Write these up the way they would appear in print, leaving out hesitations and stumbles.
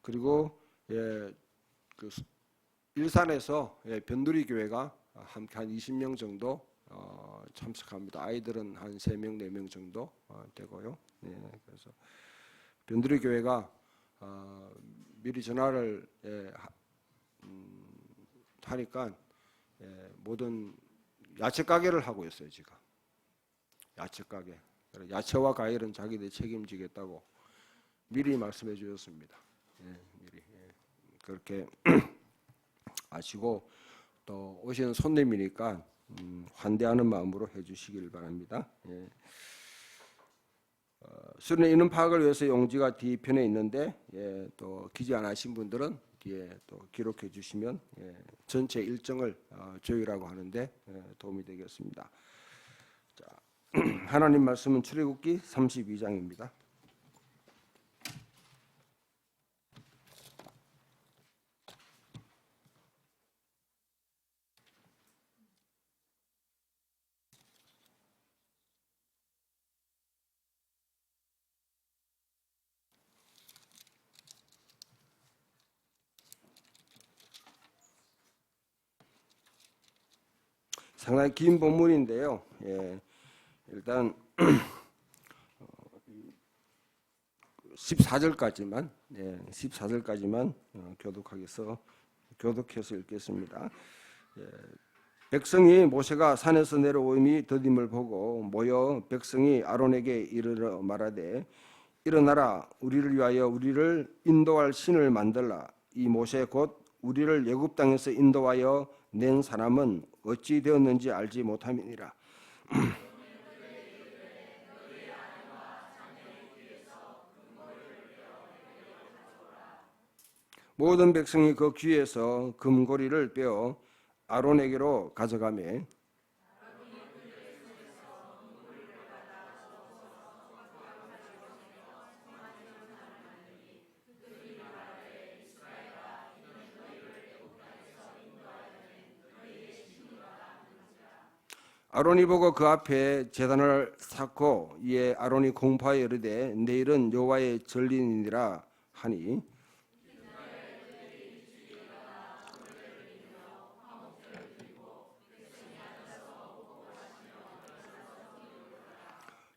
그리고 그 일산에서 변두리 교회가 한 20명 정도 참석합니다. 아이들은 한 3명, 4명 정도 되고요. 그래서 변두리 교회가 미리 전화를 하니까 모든 야채 가게를 하고 있어요. 지금 야채 가게. 야채와 과일은 자기들이 책임지겠다고 미리 말씀해 주셨습니다. 미리 그렇게 아시고 또 오시는 손님이니까 환대하는 마음으로 해주시길 바랍니다. 수련회 인원 파악을 위해서 용지가 뒤편에 있는데 또 기재 안 하신 분들은 뒤에 또 기록해 주시면 전체 일정을 조율하고 하는데 도움이 되겠습니다. 자, 하나님 말씀은 출애굽기 32장입니다. 상당히 긴 본문인데요. 일단 14절까지만 교독해서 읽겠습니다. 백성이 모세가 산에서 내려오임이 더딤을 보고 모여 백성이 아론에게 이르러 말하되 일어나라 우리를 위하여 우리를 인도할 신을 만들라. 이 모세 곧 우리를 애굽 땅에서 인도하여 낸 사람은 어찌 되었는지 알지 못함이니라. 모든 백성이 그 귀에서 금고리를 빼어 아론에게로 가져가매 아론이 보고 그 앞에 제단을 쌓고 이에 아론이 공포하여 이르되 내일은 여호와의 전리니라 하니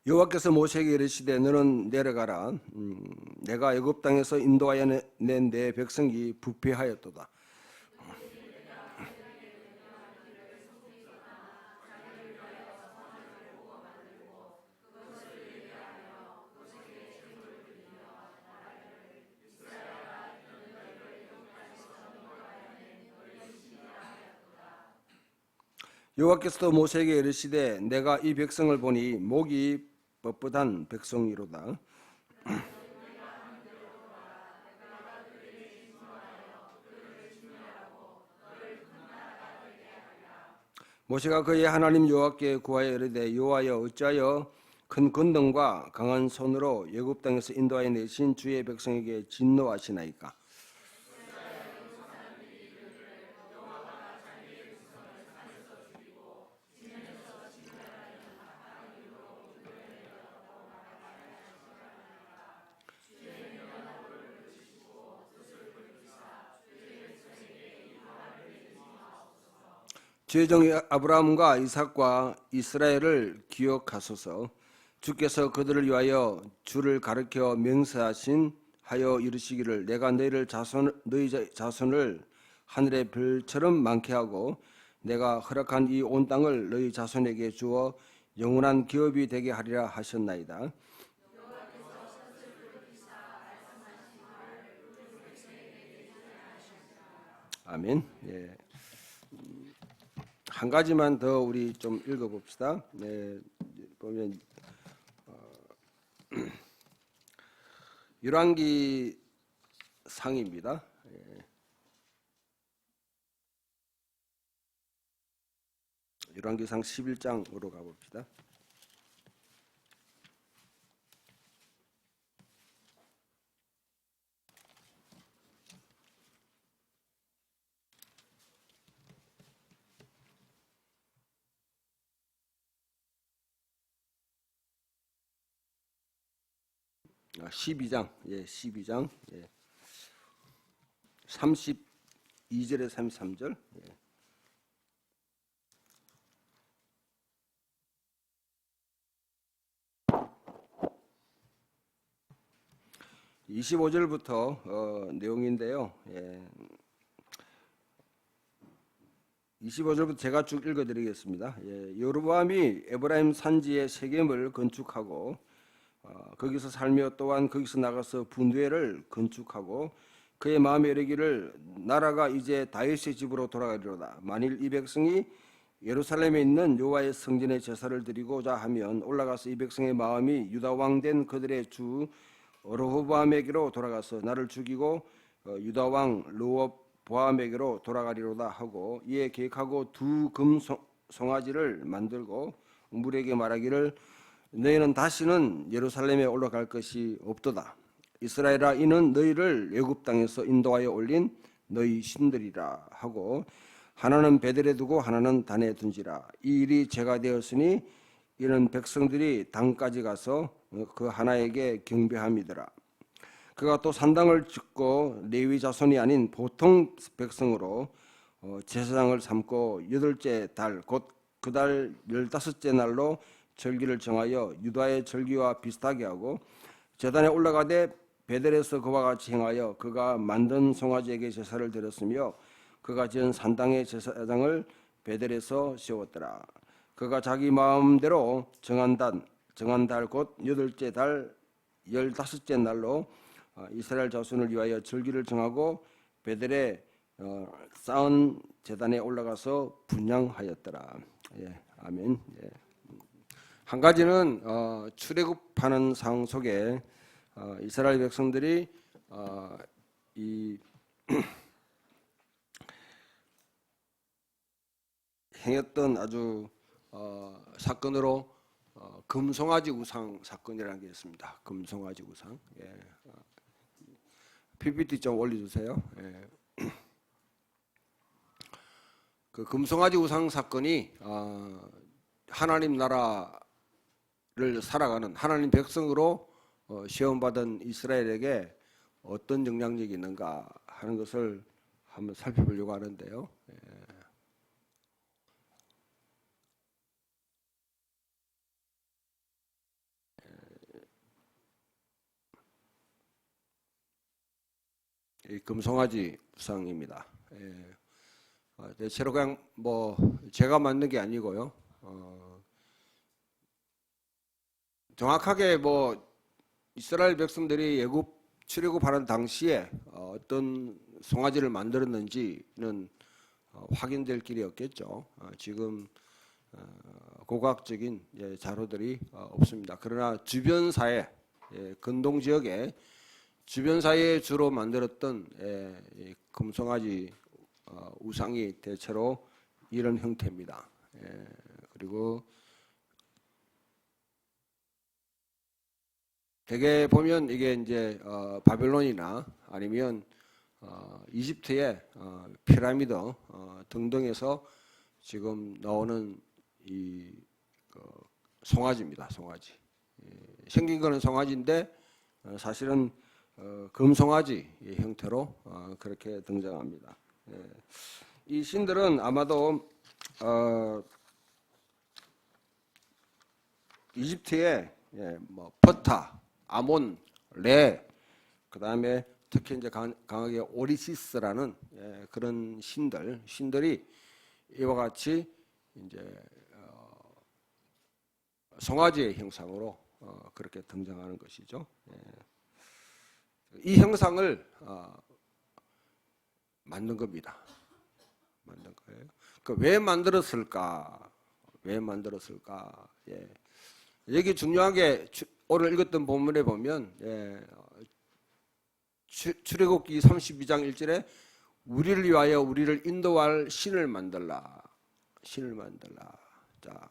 여호와께서 모세에게 이르시되 너는 내려가라. 내가 애굽 땅에서 인도하여 낸 내 백성이 부패하였도다. 여호와께서도 모세에게 이르시되 내가 이 백성을 보니 목이 뻣뻣한 백성이로다. 모세가 그의 하나님 여호와께 구하여 이르되 여호와여 어찌하여 큰 권능과 강한 손으로 애굽 땅에서 인도하여 내신 주의 백성에게 진노하시나이까. 주의 종 아브라함과 이삭과 이스라엘을 기억하소서. 주께서 그들을 위하여 주를 가르쳐 맹세하신 하여 이르시기를 내가 너희 자손을 하늘의 별처럼 많게 하고 내가 허락한 이 온 땅을 너희 자손에게 주어 영원한 기업이 되게 하리라 하셨나이다. 아멘. 한 가지만 더 우리 좀 읽어봅시다. 보면 열왕기 상입니다. 열왕기상 11장으로 가봅시다. 아, 12장. 12장. 32절에 33절. 25절부터 내용인데요. 25절부터 제가 쭉 읽어드리겠습니다. 여로보암이 에브라임 산지에 세겜을 건축하고 거기서 살며 또한 거기서 나가서 분두엘을 건축하고 그의 마음에 이르기를 나라가 이제 다윗의 집으로 돌아가리로다. 만일 이 백성이 예루살렘에 있는 여호와의 성전에 제사를 드리고자 하면 올라가서 이 백성의 마음이 유다 왕 된 그들의 주 르호보암에게로 돌아가서 나를 죽이고 유다 왕 르호보암에게로 돌아가리로다 하고 이에 계획하고 두 금 송아지를 만들고 물에게 말하기를 너희는 다시는 예루살렘에 올라갈 것이 없도다. 이스라엘아 이는 너희를 애굽 땅에서 인도하여 올린 너희 신들이라 하고 하나는 베델에 두고 하나는 단에 둔지라. 이 일이 제가 되었으니 이는 백성들이 단까지 가서 그 하나에게 경배함이더라. 그가 또 산당을 짓고 레위 자손이 아닌 보통 백성으로 제사장을 삼고 여덟째 달 곧 그 달 15째 날로 절기를 정하여 유다의 절기와 비슷하게 하고 제단에 올라가되 베델에서 그와 같이 행하여 그가 만든 송아지에게 제사를 드렸으며 그가 지은 산당의 제사장을 베델에서 세웠더라. 그가 자기 마음대로 정한 달 곧 여덟째 달 15째 날로 이스라엘 자손을 위하여 절기를 정하고 베델에 쌓은 제단에 올라가서 분향하였더라. 아멘. 한 가지는 출애굽하는 상황 속에 이스라엘 백성들이 이 행했던 아주 사건으로 금송아지 우상 사건이라는 게 있습니다. 금송아지 우상. PPT 좀 올려주세요. 그 금송아지 우상 사건이 하나님 나라를 살아가는 하나님 백성으로 시험받은 이스라엘에게 어떤 영향력이 있는가 하는 것을 한번 살펴보려고 하는데요. 이 금송아지 우상입니다. 대체로 그냥 뭐 제가 만든 게 아니고요. 정확하게 뭐 이스라엘 백성들이 애굽 출애굽하는 당시에 어떤 송아지를 만들었는지는 확인될 길이 없겠죠. 지금 고고학적인 자료들이 없습니다. 그러나 주변 사회, 근동 지역에 주변 사회에 주로 만들었던 금송아지 우상이 대체로 이런 형태입니다. 그리고 대개 보면 이게 이제 바벨론이나 아니면 이집트의 피라미드 등등에서 지금 나오는 이 송아지입니다. 송아지. 생긴 거는 송아지인데 사실은 금송아지 형태로 그렇게 등장합니다. 이 신들은 아마도 이집트의 뭐 퍼타, 아몬, 레, 그 다음에 특히 이제 강하게 오리시스라는 그런 신들이 이와 같이 이제 송아지의 형상으로 그렇게 등장하는 것이죠. 이 형상을 만든 겁니다. 만든 거예요. 왜 만들었을까? 왜 만들었을까? 여기 중요한 게 오늘 읽었던 본문에 보면 출애굽기 32장 1절에 우리를 위하여 우리를 인도할 신을 만들라. 신을 만들라. 자,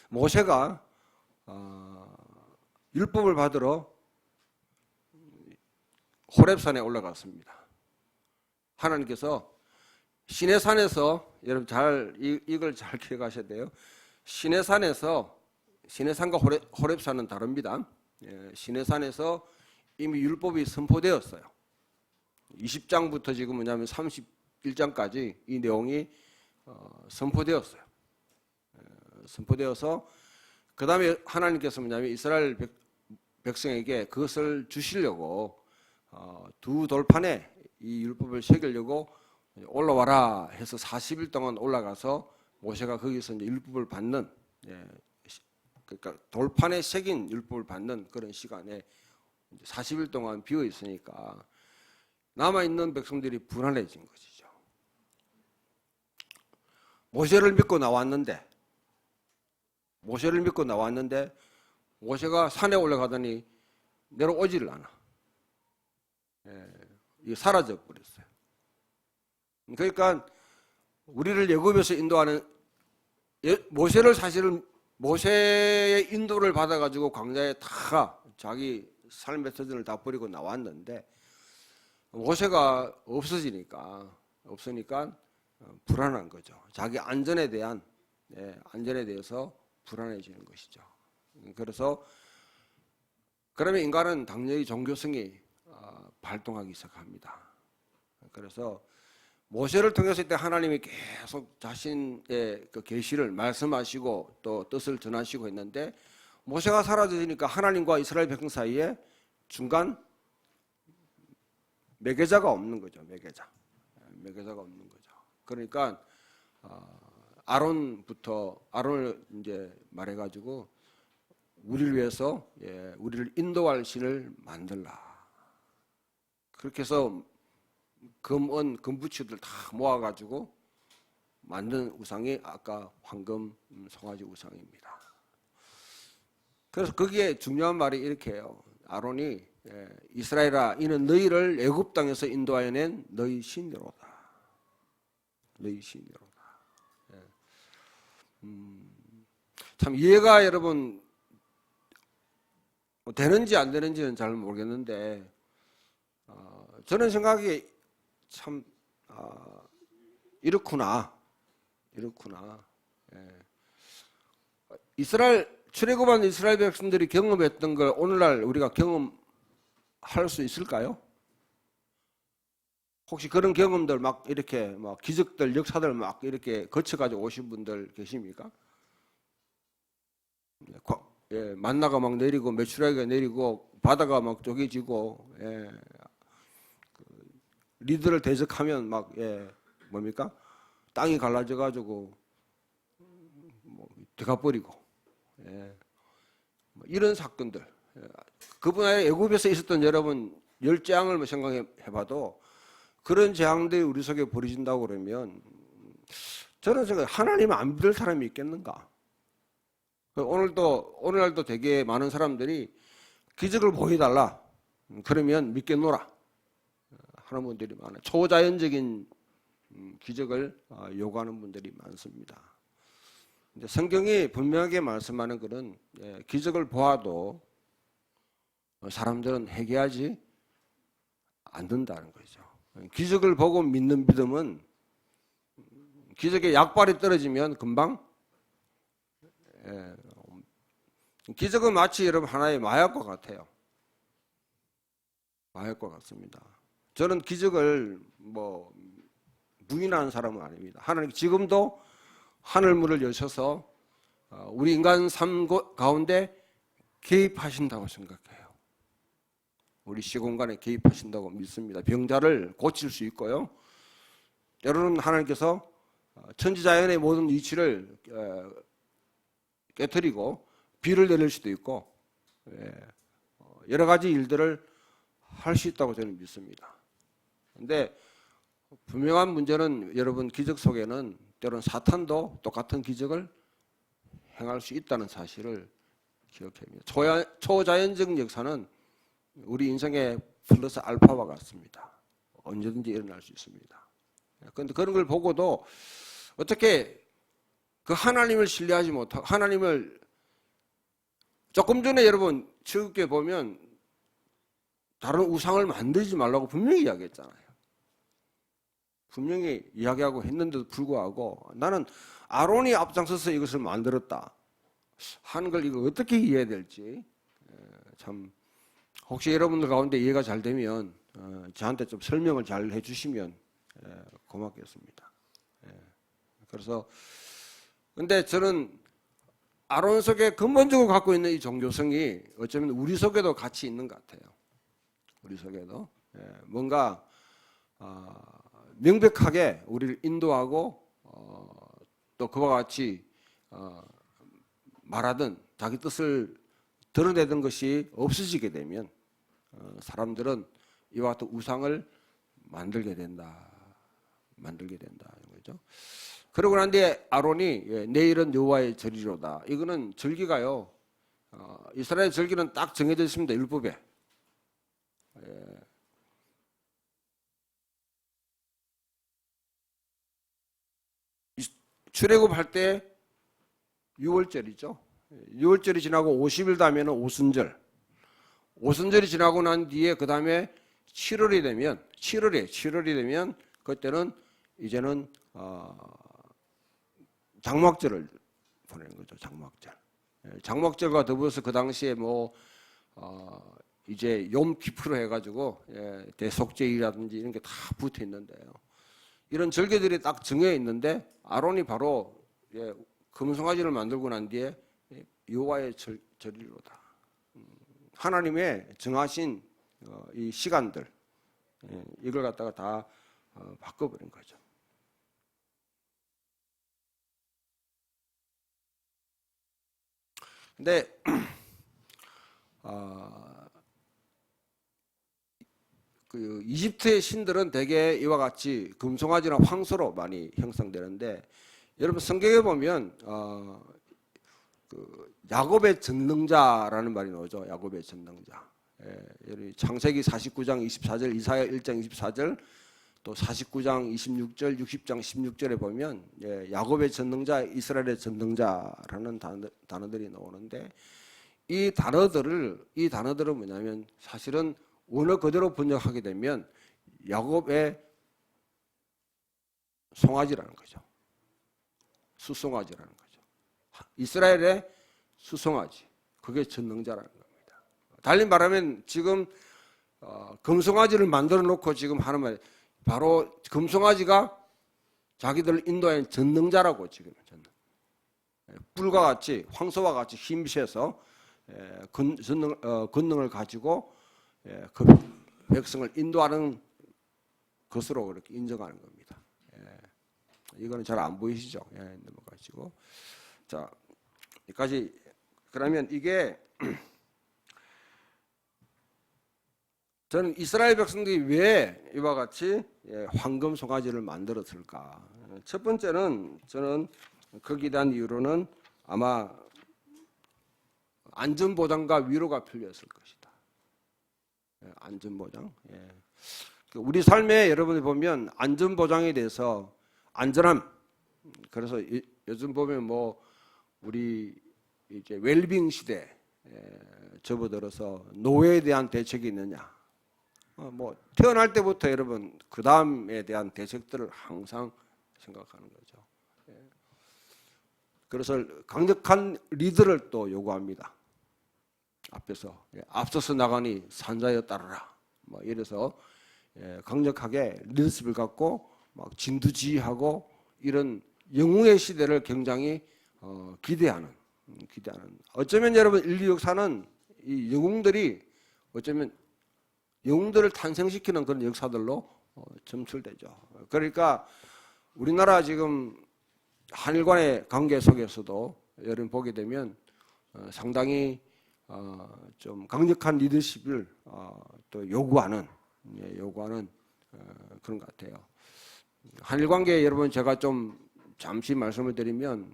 모세가 율법을 받으러 호렙산에 올라갔습니다. 하나님께서 시내산에서 여러분 이걸 잘 기억하셔야 돼요. 시내산과 호렙산은 다릅니다. 시내산에서 이미 율법이 선포되었어요. 20장부터 지금 뭐냐면 31장까지 이 내용이 선포되었어요. 선포되어서 그 다음에 하나님께서 뭐냐면 이스라엘 백성에게 그것을 주시려고 두 돌판에 이 율법을 새기려고 올라와라 해서 40일 동안 올라가서 모세가 거기서 이제 율법을 받는, 그러니까 돌판에 새긴 율법을 받는 그런 시간에 40일 동안 비어 있으니까 남아있는 백성들이 불안해진 것이죠. 모세를 믿고 나왔는데 모세가 산에 올라가더니 내려오지를 않아. 이게 사라져 버렸어요. 그러니까 우리를 애굽에서 인도하는 모세를 사실은 모세의 인도를 받아가지고 광야에 다 자기 삶의 터전을 다 버리고 나왔는데 모세가 없으니까 불안한 거죠. 자기 안전에 대해서 불안해지는 것이죠. 그래서 그러면 인간은 당연히 종교성이 발동하기 시작합니다. 그래서 모세를 통해서 이때 하나님이 계속 자신의 그 계시를 말씀하시고 또 뜻을 전하시고 했는데 모세가 사라지니까 하나님과 이스라엘 백성 사이에 중간 매개자가 없는 거죠. 매개자가 없는 거죠. 그러니까 아론을 이제 말해가지고 우리를 위해서 우리를 인도할 신을 만들라. 그렇게 해서 금부치들 다 모아가지고 만든 우상이 아까 황금 송아지 우상입니다. 그래서 거기에 중요한 말이 이렇게 해요. 아론이 이스라엘아 이는 너희를 애굽 땅에서 인도하여 낸 너희 신이로다. 너희 신이로다. 참 이해가 여러분 되는지 안 되는지는 잘 모르겠는데 저는 생각이 참 이렇구나. 출애굽한 이스라엘 백성들이 경험했던 걸 오늘날 우리가 경험할 수 있을까요? 혹시 그런 경험들 막 이렇게 막 기적들, 역사들 막 이렇게 거쳐가지고 오신 분들 계십니까? 만나가 막 내리고 메추라기가 내리고 바다가 막 쪼개지고 리드를 대적하면 막 뭡니까? 땅이 갈라져 가지고 되가버리고 이런 사건들 그분의 애굽에서 있었던 여러분 열재앙을 생각해봐도 그런 재앙들이 우리 속에 벌어진다고 그러면 저는 하나님 안 믿을 사람이 있겠는가? 오늘날도 되게 많은 사람들이 기적을 보여달라 그러면 믿겠노라 하는 분들이 많아요. 초자연적인 기적을 요구하는 분들이 많습니다. 근데 성경이 분명하게 말씀하는 것은 기적을 보아도 사람들은 회개하지 않는다는 거죠. 기적을 보고 믿는 믿음은 기적에 약발이 떨어지면 금방 기적은 마치 여러분 하나의 마약과 같아요. 마약과 같습니다. 저는 기적을 부인하는 사람은 아닙니다. 하나님 지금도 하늘문을 여셔서 우리 인간 삶 가운데 개입하신다고 생각해요. 우리 시공간에 개입하신다고 믿습니다. 병자를 고칠 수 있고요. 때로는 하나님께서 천지자연의 모든 이치를 깨트리고 비를 내릴 수도 있고 여러 가지 일들을 할 수 있다고 저는 믿습니다. 그런데 분명한 문제는 여러분 기적 속에는 때로는 사탄도 똑같은 기적을 행할 수 있다는 사실을 기억해야 합니다. 초자연적 역사는 우리 인생의 플러스 알파와 같습니다. 언제든지 일어날 수 있습니다. 그런데 그런 걸 보고도 어떻게 그 하나님을 신뢰하지 못하고 하나님을 조금 전에 여러분 출애굽기에 보면 다른 우상을 만들지 말라고 분명히 이야기했잖아요. 분명히 이야기하고 했는데도 불구하고 나는 아론이 앞장서서 이것을 만들었다 하는 걸 이거 어떻게 이해해야 될지 참 혹시 여러분들 가운데 이해가 잘 되면 저한테 좀 설명을 잘 해주시면 고맙겠습니다. 그래서 근데 저는 아론 속에 근본적으로 갖고 있는 이 종교성이 어쩌면 우리 속에도 같이 있는 것 같아요. 우리 속에도 뭔가 명백하게 우리를 인도하고 또 그와 같이 말하던 자기 뜻을 드러내던 것이 없어지게 되면 사람들은 이와 같은 우상을 만들게 된다. 거죠. 그러고 난 뒤에 아론이 내일은 여호와의 절이로다. 이거는 절기가요. 이스라엘 절기는 딱 정해져 있습니다. 율법에. 출애굽할 때 6월절이죠. 6월절이 지나고 50일 다음에는 오순절. 오순절이 지나고 난 뒤에 그 다음에 7월이 되면 7월이 되면 그때는 이제는 장막절을 보내는 거죠. 장막절과 더불어서 그 당시에 이제 욤키프로 해가지고 대속죄일이라든지 이런 게 다 붙어 있는데요. 이런 절개들이 딱 정해 있는데 아론이 바로 금송아지를 만들고 난 뒤에 여호와의 절이로다. 하나님의 정하신 이 시간들 이걸 갖다가 다 바꿔버린 거죠. 근데 그 이집트의 신들은 대개 이와 같이 금송아지나 황소로 많이 형성되는데 여러분 성경에 보면 그 야곱의 전능자라는 말이 나오죠. 야곱의 전능자. 창세기 49장 24절, 이사야 1장 24절, 또 49장 26절, 60장 16절에 보면 야곱의 전능자, 이스라엘의 전능자라는 단어들이 나오는데 이 단어들은 뭐냐면 사실은 원어 그대로 번역하게 되면 야곱의 송아지라는 거죠. 수송아지라는 거죠. 이스라엘의 수송아지. 그게 전능자라는 겁니다. 달리 말하면 지금 금송아지를 만들어 놓고 지금 하는 말 바로 금송아지가 자기들을 인도하는 전능자라고 지금 뿔과 같이 황소와 같이 힘세서 권능을 가지고 그 백성을 인도하는 것으로 그렇게 인정하는 겁니다. 이거는 잘 안 보이시죠? 넘어가시고 자 여기까지. 그러면 이게 저는 이스라엘 백성들이 왜 이와 같이 황금 송아지를 만들었을까? 첫 번째는 저는 거기에 대한 이유로는 아마 안전보장과 위로가 필요했을 것이다. 안전보장. 우리 삶에 여러분이 보면 안전보장에 대해서 안전함. 그래서 요즘 보면 우리 이제 웰빙 시대 접어들어서 노예에 대한 대책이 있느냐. 태어날 때부터 여러분 그 다음에 대한 대책들을 항상 생각하는 거죠. 그래서 강력한 리더를 또 요구합니다. 앞서서 나가니 산자여 따르라. 이래서 강력하게 리더십을 갖고 막 진두지휘하고 이런 영웅의 시대를 굉장히 기대하는. 어쩌면 여러분 인류 역사는 이 영웅들이 어쩌면 영웅들을 탄생시키는 그런 역사들로 점철되죠. 그러니까 우리나라 지금 한일 간의 관계 속에서도 여러분 보게 되면 상당히 좀 강력한 리더십을 또 요구하는 그런 것 같아요. 한일 관계 여러분 제가 좀 잠시 말씀을 드리면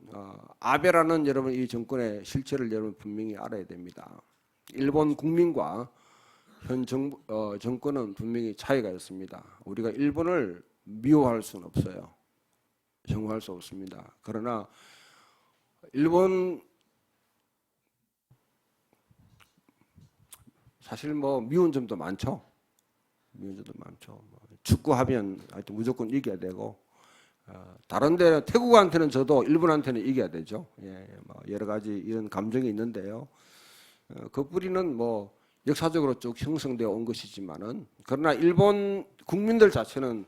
아베라는 여러분 이 정권의 실체를 여러분 분명히 알아야 됩니다. 일본 국민과 현 정권은 분명히 차이가 있습니다. 우리가 일본을 미워할 수는 없어요. 정화할 수 없습니다. 그러나 일본 사실 미운 점도 많죠. 축구하면 하여튼 무조건 이겨야 되고 다른 데 태국한테는 져도 일본한테는 이겨야 되죠. 여러 가지 이런 감정이 있는데요. 그 뿌리는 역사적으로 쭉 형성되어 온 것이지만은, 그러나 일본 국민들 자체는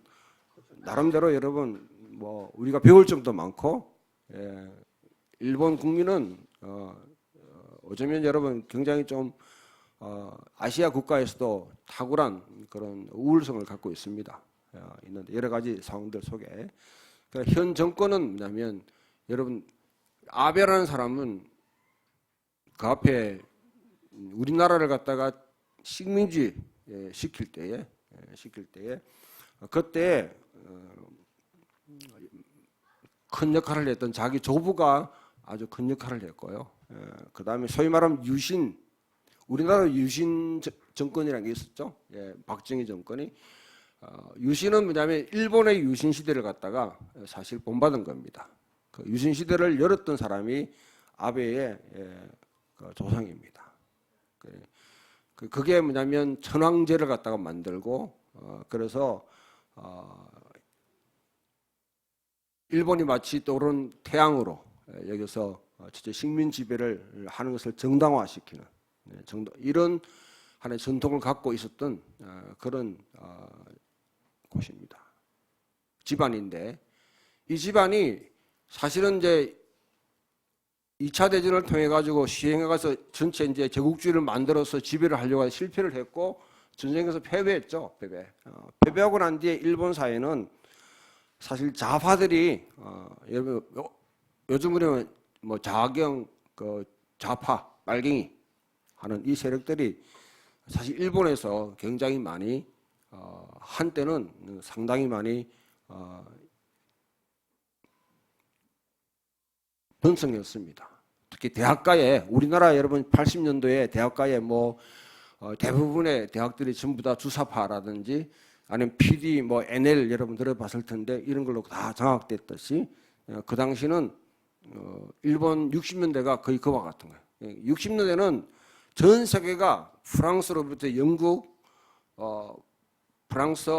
나름대로 여러분 뭐 우리가 배울 점도 많고, 일본 국민은 어쩌면 여러분 굉장히 좀 아시아 국가에서도 탁월한 그런 우월성을 갖고 있습니다. 있는데 여러 가지 상황들 속에, 그러니까 현 정권은 뭐냐면, 여러분 아베라는 사람은 그 앞에 우리나라를 갖다가 식민지 시킬 때에 그때 큰 역할을 했던 자기 조부가 아주 큰 역할을 했고요. 그 다음에 소위 말하면 유신, 우리나라 유신 정권이라는 게 있었죠. 박정희 정권이. 유신은 뭐냐면 일본의 유신 시대를 갖다가 사실 본받은 겁니다. 그 유신 시대를 열었던 사람이 아베의 그 조상입니다. 그게 뭐냐면 천황제를 갖다가 만들고, 그래서 일본이 마치 떠오른 태양으로 여기서 식민 지배를 하는 것을 정당화시키는 이런 하나의 전통을 갖고 있었던 그런 곳입니다. 집안인데, 이 집안이 사실은 이제 2차 대전을 통해 가지고 시행해 가서 전체 이제 제국주의를 만들어서 지배를 하려고 실패를 했고, 전쟁에서 패배했죠. 패배하고 난 뒤에 일본 사회는 사실 좌파들이 여러분 요즘 우리는 뭐 자경, 그 좌파, 빨갱이 하는 이 세력들이 사실 일본에서 굉장히 많이 한때는 상당히 많이 번성했습니다. 특히 대학가에, 우리나라 여러분 80년도에 대학가에 뭐 대부분의 대학들이 전부 다 주사파라든지 아니면 PD, 뭐 NL 여러분 들어봤을 텐데 이런 걸로 다 장악됐듯이, 그 당시는 일본 60년대가 거의 그와 같은 거예요. 60년대는 전 세계가 프랑스로부터 영국, 프랑스,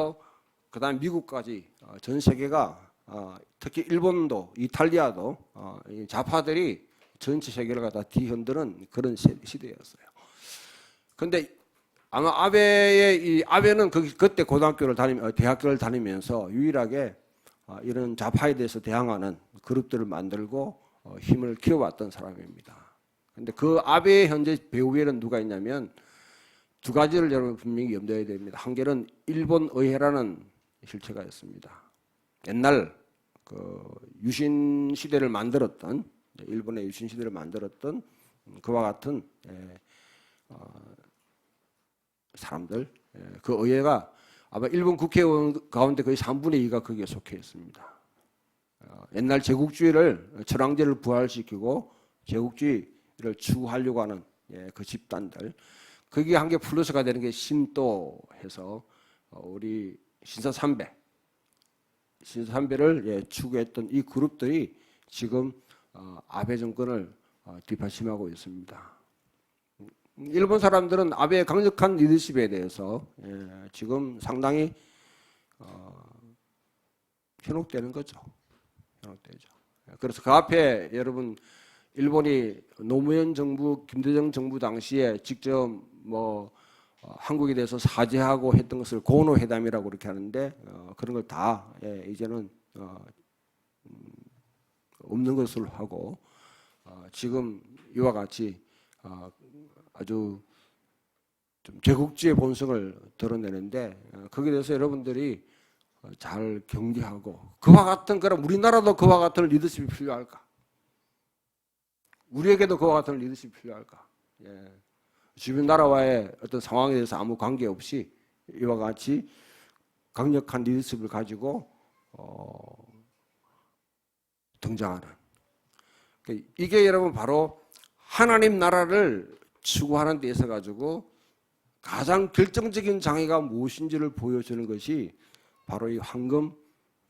그다음 미국까지 전 세계가 특히 일본도 이탈리아도 좌파들이 전체 세계를 갖다 뒤흔드는 그런 시대였어요. 그런데 아마 아베는 그때 고등학교를 대학교를 다니면서 유일하게 이런 좌파에 대해서 대항하는 그룹들을 만들고 힘을 키워왔던 사람입니다. 그런데 그 아베의 현재 배후에는 누가 있냐면 두 가지를 여러분 분명히 염두해야 됩니다. 한 개는 일본 의회라는 실체가 있습니다. 옛날 그 유신 시대를 만들었던, 일본의 유신 시대를 만들었던 그와 같은 사람들, 그 의회가 아마 일본 국회의원 가운데 거의 3분의 2가 거기에 속해 있습니다. 옛날 제국주의를, 천황제를 부활시키고 제국주의를 추구하려고 하는 그 집단들, 거기에 한 개 플러스가 되는 게 신도해서 우리 신사삼배를 추구했던 이 그룹들이 지금 아베 정권을 뒷받침하고 있습니다. 일본 사람들은 아베의 강력한 리더십에 대해서 지금 상당히 현혹되는 거죠. 현혹되죠. 그래서 그 앞에 여러분 일본이 노무현 정부, 김대중 정부 당시에 직접 뭐 한국에 대해서 사죄하고 했던 것을 고노회담이라고 그렇게 하는데, 그런 걸 다 이제는 없는 것으로 하고, 지금 이와 같이 아주 좀 제국주의 본성을 드러내는데, 거기에 대해서 여러분들이 잘 경계하고, 그와 같은, 그럼 우리나라도 그와 같은 리더십이 필요할까? 우리에게도 그와 같은 리더십이 필요할까? 주변 나라와의 어떤 상황에 대해서 아무 관계없이 이와 같이 강력한 리더십을 가지고 등장하는, 이게 여러분 바로 하나님 나라를 추구하는 데 있어 가지고 가장 결정적인 장애가 무엇인지를 보여주는 것이 바로 이 황금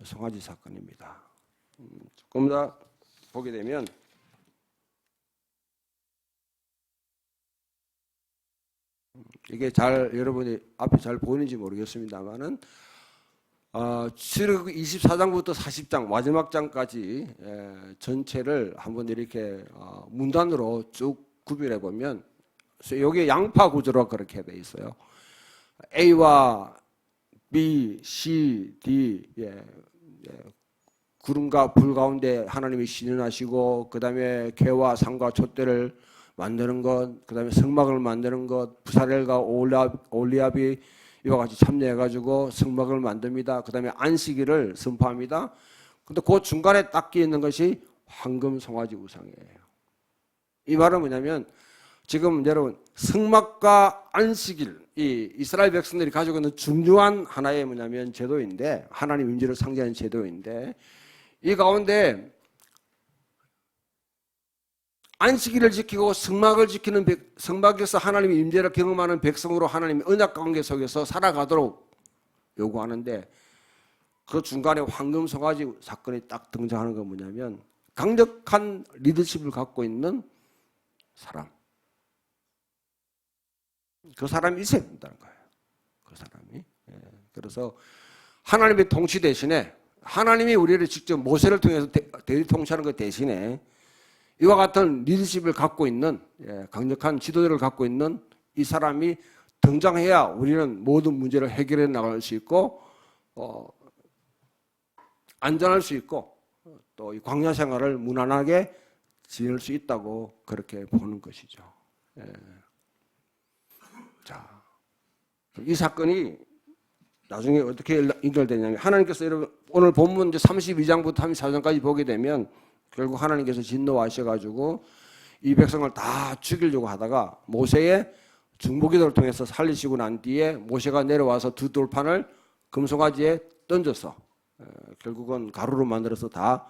송아지 사건입니다. 조금 더 보게 되면 이게 잘 여러분이 앞에 잘 보이는지 모르겠습니다만은 출애굽 24장부터 40장 마지막 장까지 전체를 한번 이렇게 문단으로 쭉 구별해 보면 여기 양파 구조로 그렇게 돼 있어요. A와 B, C, D, 구름과 불 가운데 하나님이 신현하시고, 그 다음에 개와 상과 촛대를 만드는 것, 그 다음에 성막을 만드는 것, 부사렐과 올리압이 이와 같이 참여해가지고 성막을 만듭니다. 그 다음에 안식일을 선포합니다. 근데 그 중간에 딱 끼어 있는 것이 황금 송아지 우상이에요. 이 말은 뭐냐면, 지금 여러분 성막과 안식일, 이 이스라엘 백성들이 가지고 있는 중요한 하나의 뭐냐면 제도인데, 하나님 임재를 상징하는 제도인데, 이 가운데 안식일을 지키고 성막을 지키는 성막에서 하나님의 임재를 경험하는 백성으로 하나님의 언약 관계 속에서 살아가도록 요구하는데, 그 중간에 황금 송아지 사건이 딱 등장하는 건 뭐냐면, 강력한 리더십을 갖고 있는 사람, 그 사람이 있어야 된다는 거예요. 그 사람이. 그래서 하나님의 통치 대신에, 하나님이 우리를 직접 모세를 통해서 대리 통치하는 것 대신에 이와 같은 리더십을 갖고 있는, 강력한 지도자를 갖고 있는 이 사람이 등장해야 우리는 모든 문제를 해결해 나갈 수 있고, 안전할 수 있고, 또 이 광야 생활을 무난하게 지낼 수 있다고 그렇게 보는 것이죠. 자, 이 사건이 나중에 어떻게 연결되냐면, 하나님께서 여러분 오늘 본문 이제 32장부터 34장까지 보게 되면 결국 하나님께서 진노하셔가지고 이 백성을 다 죽이려고 하다가 모세의 중보기도를 통해서 살리시고 난 뒤에 모세가 내려와서 두 돌판을 금송아지에 던져서 결국은 가루로 만들어서 다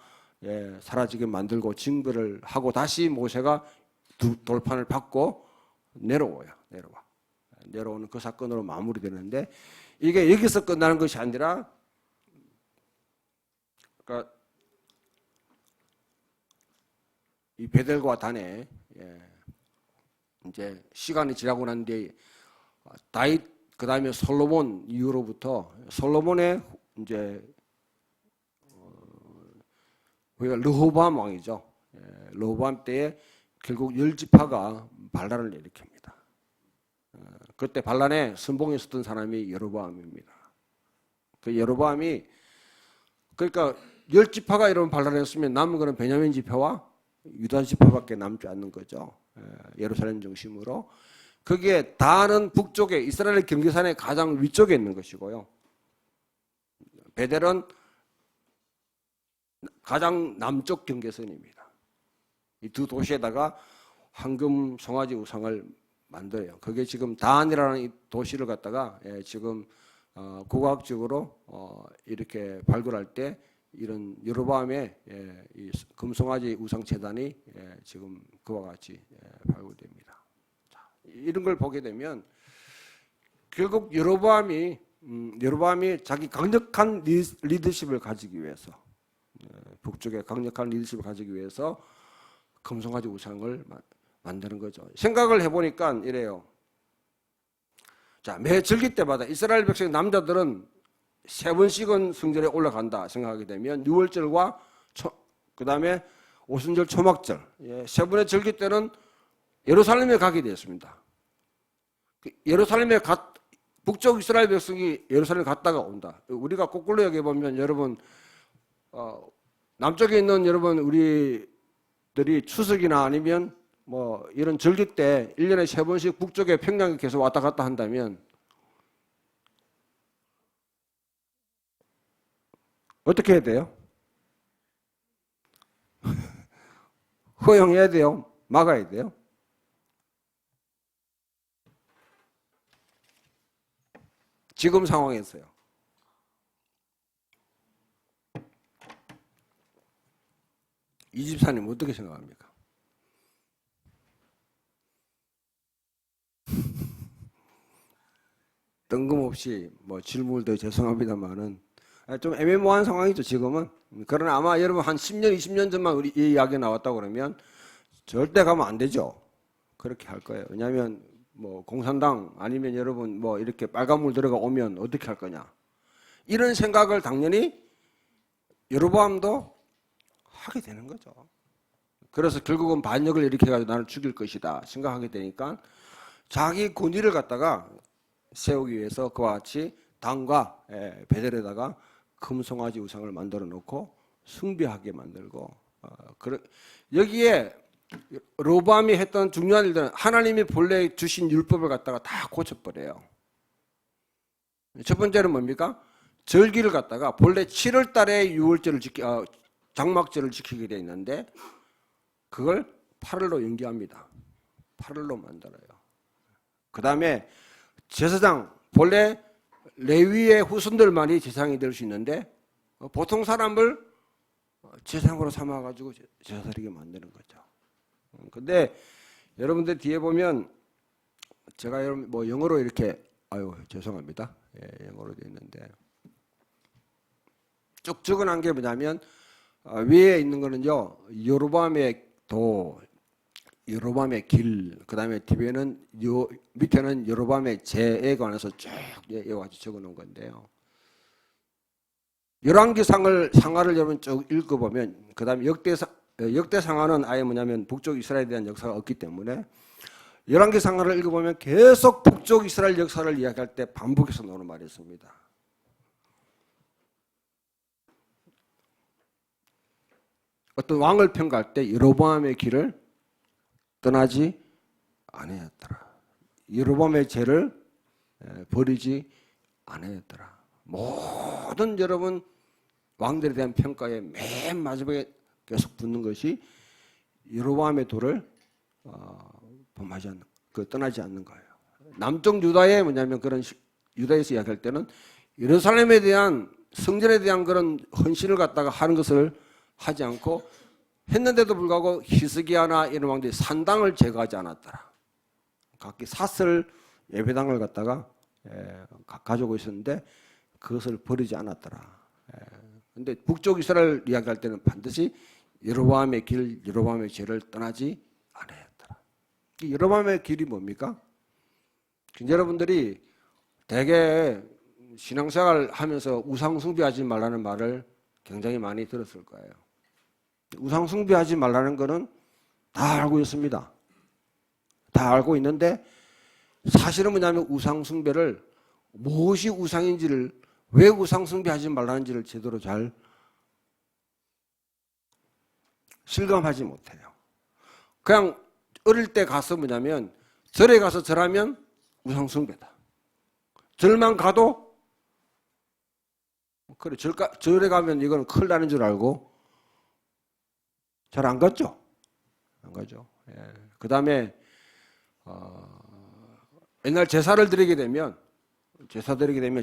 사라지게 만들고 징벌을 하고, 다시 모세가 두 돌판을 받고 내려와요. 내려오는 그 사건으로 마무리되는데, 이게 여기서 끝나는 것이 아니라, 그러니까 이 베델과 단에 이제 시간이 지나고 난 뒤에 다윗, 그 다음에 솔로몬 이후로부터, 솔로몬의 이제 우리가 르호보암 왕이죠. 르호보암 때에 결국 10지파가 반란을 일으킵니다. 그때 반란에 선봉에 섰던 사람이 여로보암입니다. 그 여로보암이, 그러니까 10지파가 이런 반란했으면 남은 거는 베냐민 지파와 유다 지파밖에 남지 않는 거죠. 예루살렘 중심으로. 거기에 다는 북쪽에 이스라엘 경계선의 가장 위쪽에 있는 것이고요. 베델은 가장 남쪽 경계선입니다. 이 두 도시에다가 황금 송아지 우상을 만들어요. 그게 지금 다한이라는 이 도시를 갖다가 지금 국악적으로 이렇게 발굴할 때 이런 여로보암의 이 금송아지 우상 재단이 지금 그와 같이 발굴됩니다. 자, 이런 걸 보게 되면 결국 여로보암이 자기 강력한 리더십을 가지기 위해서, 북쪽에 강력한 리더십을 가지기 위해서 금송아지 우상을 만드는 거죠. 생각을 해보니까 이래요. 자, 매 절기 때마다 이스라엘 백성 남자들은 3번씩은 성전에 올라간다 생각하게 되면 6월절과 그 다음에 오순절 초막절, 3번의 절기 때는 예루살렘에 가게 되었습니다. 예루살렘에 북쪽 이스라엘 백성이 예루살렘에 갔다가 온다. 우리가 거꾸로 여기 보면 여러분, 남쪽에 있는 여러분 우리들이 추석이나 아니면 뭐 이런 절기 때 1년에 3번씩 북쪽에 평양에 계속 왔다 갔다 한다면 어떻게 해야 돼요? 허용해야 돼요? 막아야 돼요? 지금 상황에서요. 이 집사님 어떻게 생각합니까? 뜬금없이 뭐 질문을 더 죄송합니다만은 좀 애매모호한 상황이죠, 지금은. 그러나 아마 여러분 한 10년, 20년 전만 우리 이 이야기가 나왔다고 그러면 절대 가면 안 되죠. 그렇게 할 거예요. 왜냐하면 뭐 공산당 아니면 여러분 뭐 이렇게 빨간물 들어가 오면 어떻게 할 거냐. 이런 생각을 당연히 여로보암도 하게 되는 거죠. 그래서 결국은 반역을 일으켜가지고 나를 죽일 것이다 생각하게 되니까 자기 권위를 갖다가 세우기 위해서 그와 같이 단과 베델에다가 금송아지 우상을 만들어 놓고 숭배하게 만들고, 여기에 로보암이 했던 중요한 일들은 하나님이 본래 주신 율법을 갖다가 다 고쳐버려요. 첫 번째는 뭡니까? 절기를 갖다가 본래 7월 달에 장막절을 지키게 되어 있는데 그걸 8월로 연기합니다. 8월로 만들어요. 그 다음에 제사장, 본래 레위의 후손들만이 제사장이 될 수 있는데 보통 사람을 제사장으로 삼아가지고 제사 드리게 만드는 거죠. 근데 여러분들 뒤에 보면 제가 여러분 뭐 영어로 이렇게 죄송합니다. 영어로 되어 있는데 쭉 적어놓은 게 뭐냐면 위에 있는 거는요 여로보암의 도, 여로보암의 길, 그 다음에 뒤에는 밑에는 여로보암의 죄에 관해서 쭉 이와 같이 적어놓은 건데요. 열왕기상을 상하를 여러분 쭉 읽어보면 그 다음에 역대상하는 아예 뭐냐면 북쪽 이스라엘에 대한 역사가 없기 때문에 열왕기상하를 읽어보면 계속 북쪽 이스라엘 역사를 이야기할 때 반복해서 나오는 말이 있습니다. 어떤 왕을 평가할 때 여로보암의 길을 떠나지 아니었더라. 여로보암의 죄를 버리지 아니었더라. 모든 여러분 왕들에 대한 평가에 맨 마지막에 계속 붙는 것이 여로보암의 도를 범하지 않는, 떠나지 않는 거예요. 남쪽 유다에 뭐냐면 그런 유다에서 이야기할 때는 예루살렘에 대한 성전에 대한 그런 헌신을 갖다가 하는 것을 하지 않고 했는데도 불구하고 히스기야나 이런 왕들이 산당을 제거하지 않았더라. 각기 사슬 예배당을 갖다가 가지고 있었는데 그것을 버리지 않았더라. 근데 북쪽 이스라엘 이야기할 때는 반드시 여로보암의 길, 여로보암의 죄를 떠나지 않았더라. 여로보암의 길이 뭡니까? 여러분들이 대개 신앙생활 하면서 우상 숭배하지 말라는 말을 굉장히 많이 들었을 거예요. 우상 숭배하지 말라는 거는 다 알고 있습니다. 다 알고 있는데 사실은 뭐냐면 우상 숭배를 무엇이 우상인지를, 왜 우상 숭배하지 말라는지를 제대로 잘 실감하지 못해요. 그냥 어릴 때 가서 뭐냐면 절에 가서 절하면 우상 숭배다. 절만 가도 그래 절에 가면 이건 큰일 나는 줄 알고 잘 안 갔죠. 안 가죠. 그 다음에 옛날 제사를 드리게 되면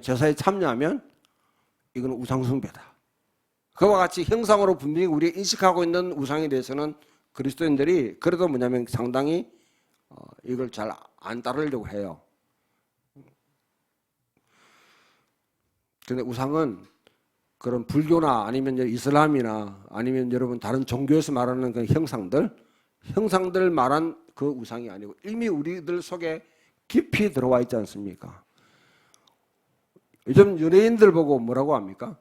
제사에 참여하면 이건 우상 숭배다. 그와 같이 형상으로 분명히 우리가 인식하고 있는 우상에 대해서는 그리스도인들이 그래도 뭐냐면 상당히 이걸 잘 안 따르려고 해요. 그런데 우상은 그런 불교나 아니면 이슬람이나 아니면 여러분 다른 종교에서 말하는 그 형상들 말한 그 우상이 아니고 이미 우리들 속에 깊이 들어와 있지 않습니까? 요즘 연예인들 보고 뭐라고 합니까?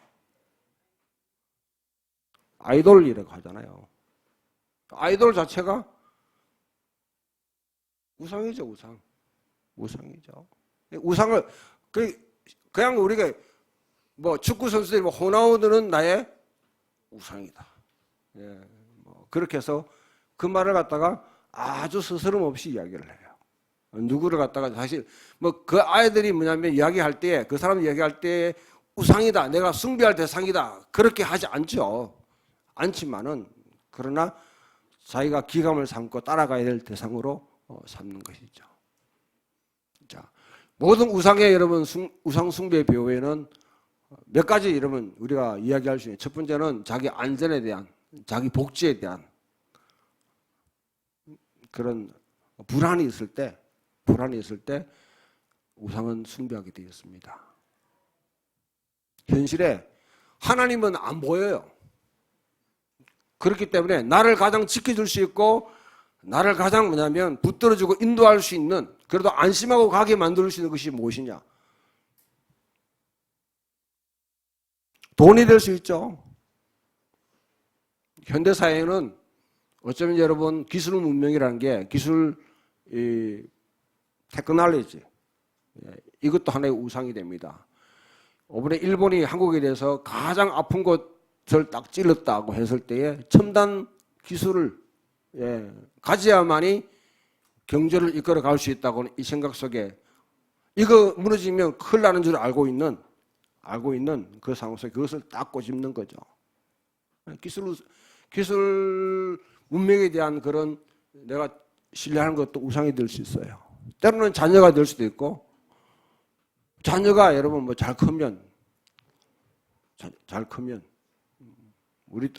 아이돌이라고 하잖아요. 아이돌 자체가 우상이죠, 우상. 우상이죠. 우상을 그냥 우리가 뭐 축구 선수들이 뭐 호나우드는 나의 우상이다. 그렇게 해서 그 말을 갖다가 아주 스스럼 없이 이야기를 해요. 누구를 갖다가 사실 뭐 그 아이들이 뭐냐면 이야기할 때 그 사람 이야기할 때 우상이다, 내가 숭배할 대상이다 그렇게 하지 않지만은 그러나 자기가 기감을 삼고 따라가야 될 대상으로 삼는 것이죠. 자, 모든 우상의 여러분 우상 숭배 배후에는 몇 가지 여러분 우리가 이야기할 수 있는, 첫 번째는 자기 안전에 대한, 자기 복지에 대한 그런 불안이 있을 때 우상은 숭배하게 되었습니다. 현실에 하나님은 안 보여요. 그렇기 때문에 나를 가장 지켜줄 수 있고 나를 가장 뭐냐면 붙들어주고 인도할 수 있는, 그래도 안심하고 가게 만들 수 있는 것이 무엇이냐? 돈이 될 수 있죠. 현대사회에는 어쩌면 여러분 기술 문명이라는 게 기술 테크놀로지. 이것도 하나의 우상이 됩니다. 이번에 일본이 한국에 대해서 가장 아픈 곳을 딱 찔렀다고 했을 때에 첨단 기술을 가져야만이 경제를 이끌어 갈 수 있다고는 이 생각 속에 이거 무너지면 큰일 나는 줄 알고 있는 그 상황 속에 그것을 딱 꼬집는 거죠. 기술 문명에 대한 그런 내가 신뢰하는 것도 우상이 될 수 있어요. 때로는 자녀가 될 수도 있고 자녀가 여러분 뭐 잘 크면 우리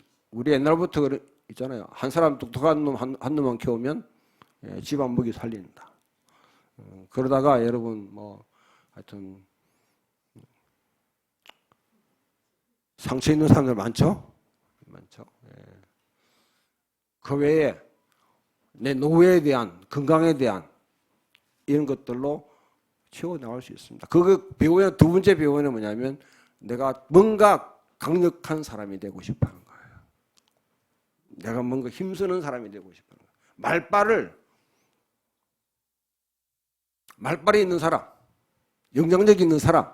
옛날부터 있잖아요. 한 사람 똑똑한 놈 한 놈만 키우면 집안 먹이 살린다. 그러다가 여러분 뭐 하여튼 상처 있는 사람들 많죠? 그 외에 내 노후에 대한 건강에 대한 이런 것들로 채워 나갈 수 있습니다. 배우의 두 번째 배우는 뭐냐면 내가 뭔가 강력한 사람이 되고 싶어 하는 거예요. 내가 뭔가 힘쓰는 사람이 되고 싶어 하는 거예요. 말빨이 있는 사람, 영향력 있는 사람,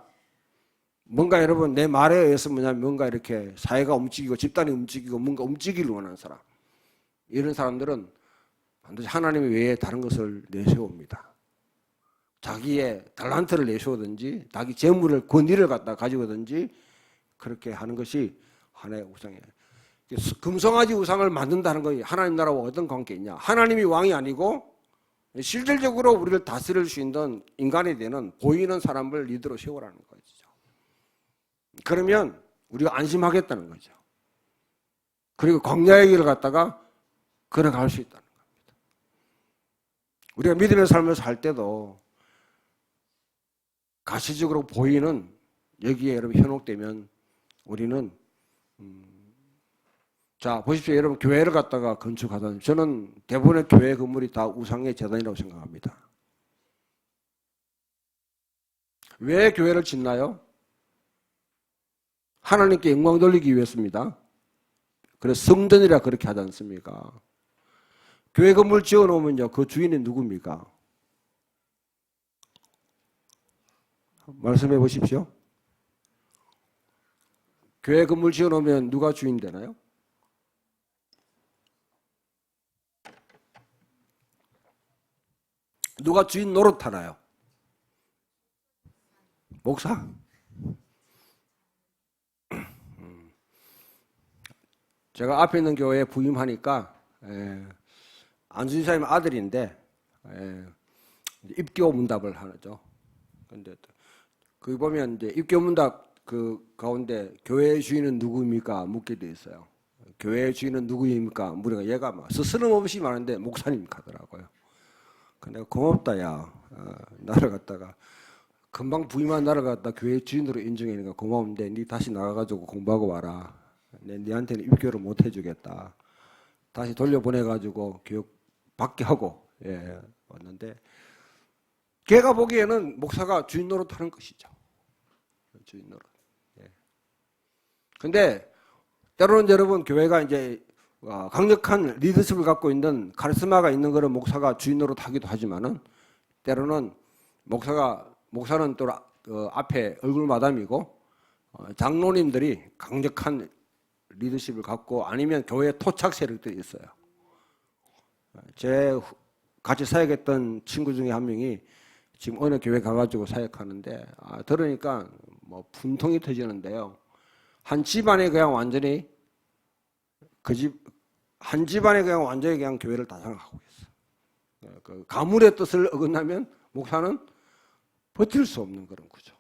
뭔가 여러분 내 말에 의해서 뭐냐면 뭔가 이렇게 사회가 움직이고 집단이 움직이고 뭔가 움직이기를 원하는 사람, 이런 사람들은 반드시 하나님 외에 다른 것을 내세웁니다. 자기의 달란트를 내세우든지 자기 재물을 권위를 갖다 가지고든지 그렇게 하는 것이 하나의 우상이에요. 금송아지 우상을 만든다는 거 하나님 나라와 어떤 관계 있냐? 하나님이 왕이 아니고 실질적으로 우리를 다스릴 수 있는 인간이 되는 보이는 사람을 리더로 세우라는 거죠. 그러면 우리가 안심하겠다는 거죠. 그리고 광야의 길을 갖다가 걸어갈 수 있다는 겁니다. 우리가 믿음의 삶을 살 때도 가시적으로 보이는 여기에 여러분 현혹되면 우리는 자 보십시오. 여러분 교회를 갖다가 건축하던 저는 대부분의 교회 건물이 다 우상의 재단이라고 생각합니다. 왜 교회를 짓나요? 하나님께 영광 돌리기 위해서입니다. 그래서 성전이라 그렇게 하지 않습니까? 교회 건물 지어놓으면요 그 주인은 누굽니까? 말씀해 보십시오. 교회 건물 지어놓으면 누가 주인 되나요? 누가 주인 노릇하나요? 목사? 제가 앞에 있는 교회에 부임하니까 안수진 사님 아들인데 입교 문답을 하죠. 근데 거기 보면 이제 입교 문답 그 가운데 교회 주인은 누구입니까? 묻게 돼 있어요. 교회 주인은 누구입니까? 물어가 얘가 막 스스럼없이 말하는데 목사님 가더라고요. 내가 고맙다 야. 나를 갖다가 금방 부임한 나를 갖다 교회 주인으로 인정하니까 고마운데 니 다시 나가가지고 공부하고 와라. 니한테는 입교를 못 해주겠다. 다시 돌려보내가지고 교육 받게 하고 왔는데 걔가 보기에는 목사가 주인 노릇하는 것이죠. 주인 노릇. 근데 때로는 여러분 교회가 이제 강력한 리더십을 갖고 있는 카리스마가 있는 그런 목사가 주인 노릇 하기도 하지만은 때로는 목사는 또 앞에 얼굴 마담이고 장로님들이 강력한 리더십을 갖고 아니면 교회 토착 세력들이 있어요. 제 같이 사역했던 친구 중에 한 명이 지금 어느 교회 가가지고 사역하는데 들으니까 뭐 분통이 터지는데요. 한 집안에 그냥 완전히 한 집안에 그냥 완전히 그냥 교회를 다 장악하고 있어. 그 가문의 뜻을 어긋나면 목사는 버틸 수 없는 그런 구조.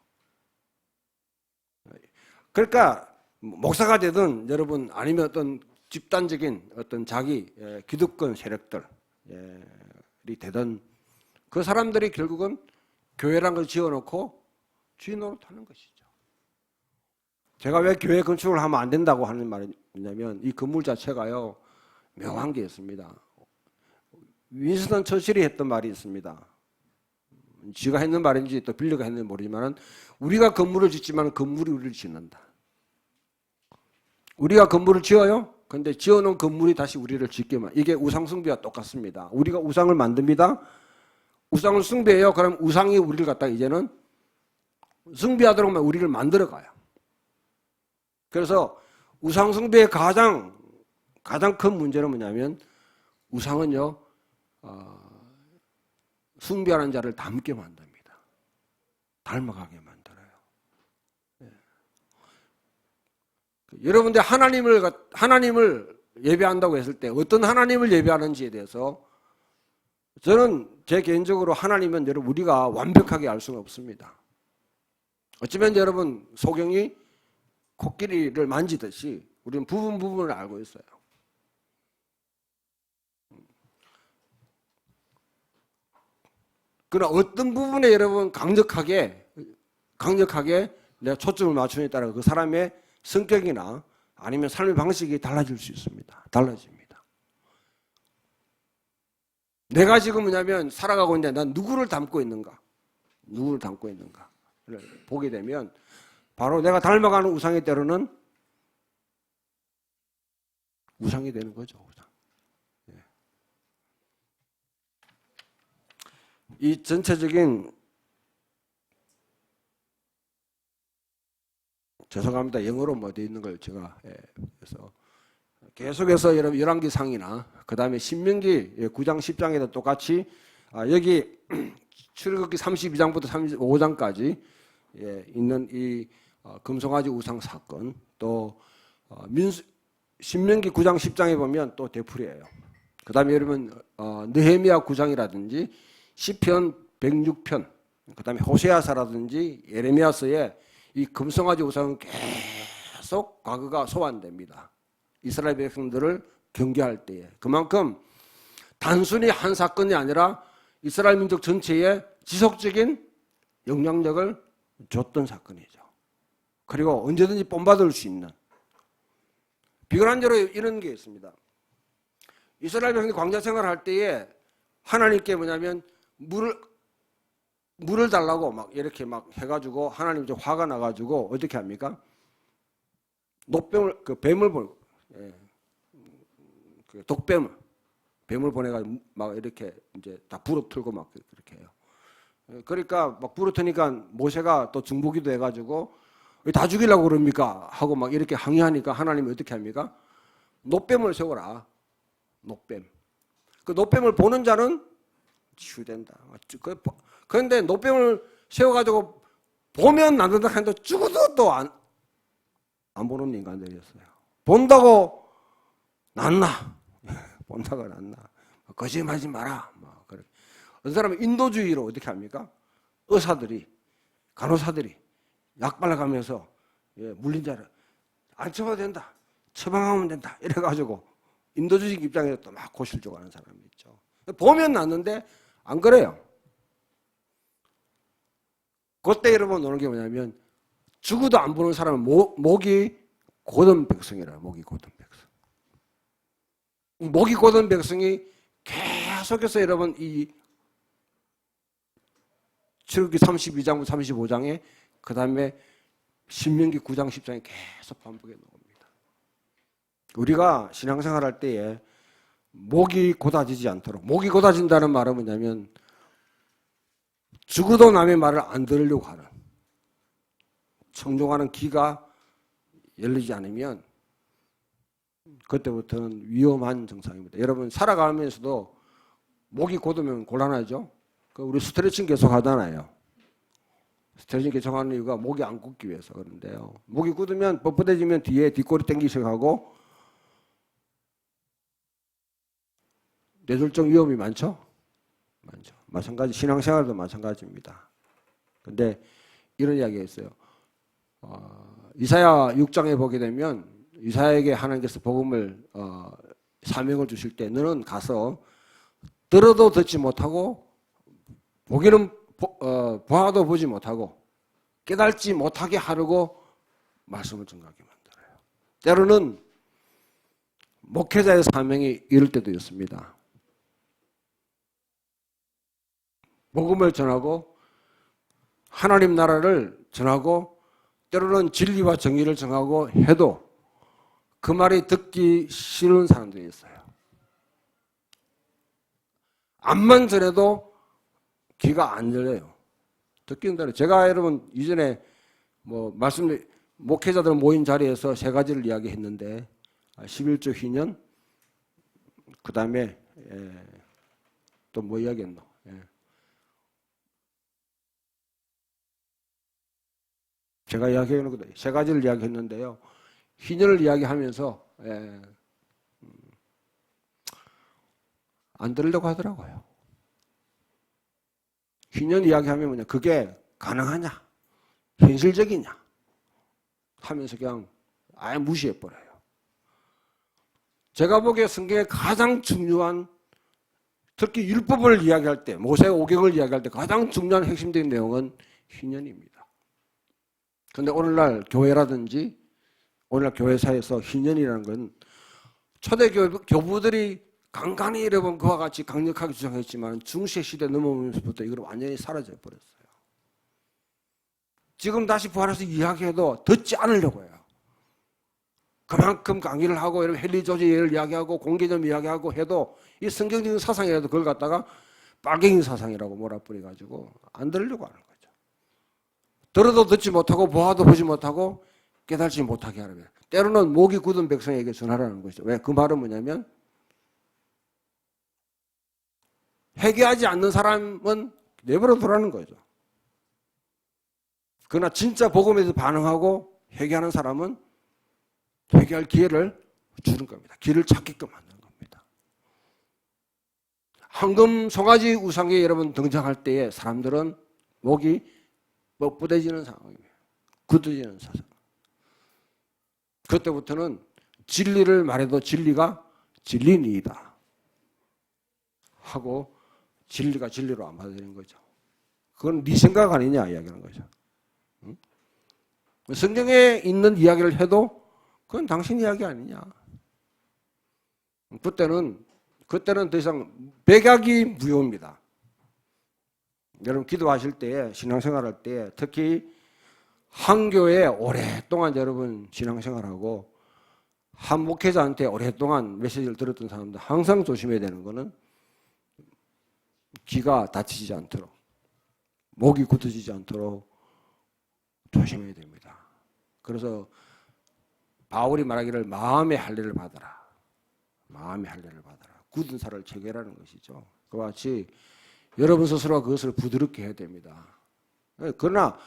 그러니까 목사가 되든 여러분 아니면 어떤 집단적인 어떤 자기 기득권 세력들이 되든 그 사람들이 결국은 교회란 걸 지어놓고 주인 노릇하는 것이죠. 제가 왜 교회 건축을 하면 안 된다고 하는 말이냐면 이 건물 자체가요 묘한 게 있습니다. 윈스턴 처칠이 했던 말이 있습니다. 지가 했는 말인지 또 빌려가 했는지 모르지만 우리가 건물을 짓지만 건물이 우리를 짓는다. 우리가 건물을 지어요. 근데 지어놓은 건물이 다시 우리를 짓게만. 이게 우상숭배와 똑같습니다. 우리가 우상을 만듭니다. 우상을 숭배해요. 그럼 우상이 우리를 갖다가 이제는 숭배하도록 우리를 만들어가요. 그래서 우상 숭배의 가장 큰 문제는 뭐냐면 우상은요 숭배하는 자를 닮게 만듭니다. 닮아가게 만들어요. 예. 여러분들 하나님을 예배한다고 했을 때 어떤 하나님을 예배하는지에 대해서 저는 제 개인적으로 하나님은 여러분 우리가 완벽하게 알 수는 없습니다. 어쩌면 여러분 소경이 코끼리를 만지듯이 우리는 부분을 알고 있어요. 그러나 어떤 부분에 여러분 강력하게 내가 초점을 맞추느냐에 따라 그 사람의 성격이나 아니면 삶의 방식이 달라질 수 있습니다. 달라집니다. 내가 지금 뭐냐면 살아가고 있는데 난 누구를 닮고 있는가? 누구를 닮고 있는가를 보게 되면 바로 내가 닮아가는 우상이 때로는 우상이 되는 거죠. 우상. 예. 이 전체적인 죄송합니다. 영어로 뭐 되어 있는 걸 제가 그래서 계속해서 여러분 열왕기상이나 그 다음에 신명기 9장 10장에도 똑같이 여기 출애굽기 32장부터 35장까지 있는 이 금송아지 우상 사건 또 신명기 9장 10장에 보면 또 되풀이해요. 그 다음에 여러분 느헤미야 9장이라든지 시편 106편 그 다음에 호세아서라든지 예레미야서에 이 금송아지 우상은 계속 과거가 소환됩니다. 이스라엘 백성들을 경계할 때에 그만큼 단순히 한 사건이 아니라 이스라엘 민족 전체에 지속적인 영향력을 줬던 사건이죠. 그리고 언제든지 본받을 수 있는 비관적으로 이런 게 있습니다. 이스라엘 백성이 광야 생활할 때에 하나님께 뭐냐면 물을 달라고 막 이렇게 막 해가지고 하나님 이제 화가 나가지고 어떻게 합니까? 녹뱀을 그 뱀을 그 뱀을 보내가지고 막 이렇게 이제 다 부러뜨고 막 그렇게 해요. 그러니까 막 부러뜨니까 모세가 또 중보기도 해가지고 왜 다 죽이려고 그럽니까? 하고 막 이렇게 항의하니까 하나님이 어떻게 합니까? 녹뱀을 세워라. 녹뱀. 그 녹뱀을 보는 자는 치유된다. 그런데 녹뱀을 세워가지고 보면 안 된다 하는데 죽어도 또 안 보는 인간들이었어요. 본다고 낫나? 본다고 낫나? 거짓말하지 마라. 어떤 사람은 인도주의로 어떻게 합니까? 의사들이, 간호사들이 약 발라가면서 물린 자를 안 처방도 된다. 처방하면 된다. 이래가지고 인도주의 입장에서 또 막 고실적으로 하는 사람이 있죠. 보면 낫는데 안 그래요. 그때 여러분 노는 게 뭐냐면 죽어도 안 보는 사람은 목이 곧은 백성이라. 목이 곧은 백성. 목이 곧은 백성이 계속해서 여러분 이 출애굽기 32장부터 35장에 그 다음에 신명기 9장 10장에 계속 반복해 나옵니다. 우리가 신앙생활 할 때에 목이 곧아지지 않도록, 목이 곧아진다는 말은 뭐냐면 죽어도 남의 말을 안 들으려고 하는, 청종하는 귀가 열리지 않으면 그때부터는 위험한 증상입니다. 여러분 살아가면서도 목이 곧으면 곤란하죠. 우리 스트레칭 계속 하잖아요. 스트레칭 계속 하는 이유가 목이 안 굳기 위해서 그런데요. 목이 굳으면 뻣뻣해지면 뒤에 뒷골이 당기기 시작하고 뇌졸중 위험이 많죠? 많죠. 마찬가지 신앙생활도 마찬가지입니다. 근데 이런 이야기가 있어요. 이사야 6장에 보게 되면 이사야에게 하나님께서 복음을 사명을 주실 때 너는 가서 들어도 듣지 못하고 보기는 보아도 보지 못하고 깨달지 못하게 하려고 말씀을 증가하게 만들어요. 때로는 목회자의 사명이 이럴 때도 있습니다. 복음을 전하고 하나님 나라를 전하고 때로는 진리와 정의를 정하고 해도 그 말이 듣기 싫은 사람들이 있어요. 암만 전해도 귀가 안 들려요. 듣기는 들어요. 제가 여러분 이전에 목회자들 모인 자리에서 세 가지를 이야기했는데 11조 희년, 그 다음에 또 뭐 이야기했노? 제가 이야기하는 것도 세 가지를 이야기했는데요. 희년을 이야기하면서 안 들으려고 하더라고요. 희년 이야기하면 뭐냐? 그게 가능하냐? 현실적이냐? 하면서 그냥 아예 무시해버려요. 제가 보기에 성경에 가장 중요한, 특히 율법을 이야기할 때, 모세 오경을 이야기할 때 가장 중요한 핵심적인 내용은 희년입니다. 그런데 오늘날 교회라든지 오늘날 교회사에서 희년이라는 건 초대 교부들이 간간히 여러분 그와 같이 강력하게 주장했지만 중세 시대 넘어오면서부터 이걸 완전히 사라져 버렸어요. 지금 다시 부활해서 이야기해도 듣지 않으려고 해요. 그만큼 강의를 하고 여러분 헨리 조지 예를 이야기하고 공개점 이야기하고 해도 이 성경적인 사상이라도 그걸 갖다가 빨갱이 사상이라고 몰아뿌려가지고 안 들으려고 하는 거죠. 들어도 듣지 못하고 보아도 보지 못하고 깨달지 못하게 하는 거예요. 때로는 목이 굳은 백성에게 전하라는 것이죠. 왜? 그 말은 뭐냐면 회개하지 않는 사람은 내버려 두라는 거죠. 그러나 진짜 복음에서 반응하고 회개하는 사람은 회개할 기회를 주는 겁니다. 길을 찾게끔 만드는 겁니다. 황금 송아지 우상에 여러분 등장할 때에 사람들은 목이 뻣뻣해지는 상황입니다. 굳어지는 사상. 그때부터는 진리를 말해도 진리가 진리니이다 하고 진리가 진리로 안 받아들이는 거죠. 그건 네 생각 아니냐 이야기하는 거죠. 응? 성경에 있는 이야기를 해도 그건 당신 이야기 아니냐. 그때는 더 이상 백약이 무효입니다. 여러분 기도하실 때 신앙생활할 때 특히 한 교회에 오랫동안 여러분 신앙생활하고 한 목회자한테 오랫동안 메시지를 들었던 사람들 항상 조심해야 되는 거는 귀가 다치지 않도록 목이 굳어지지 않도록 조심해야 됩니다. 그래서 바울이 말하기를 마음의 할례를 받아라. 마음의 할례를 받아라. 굳은 살을 체결하는 것이죠. 그와 같이 여러분 스스로가 그것을 부드럽게 해야 됩니다. 그러나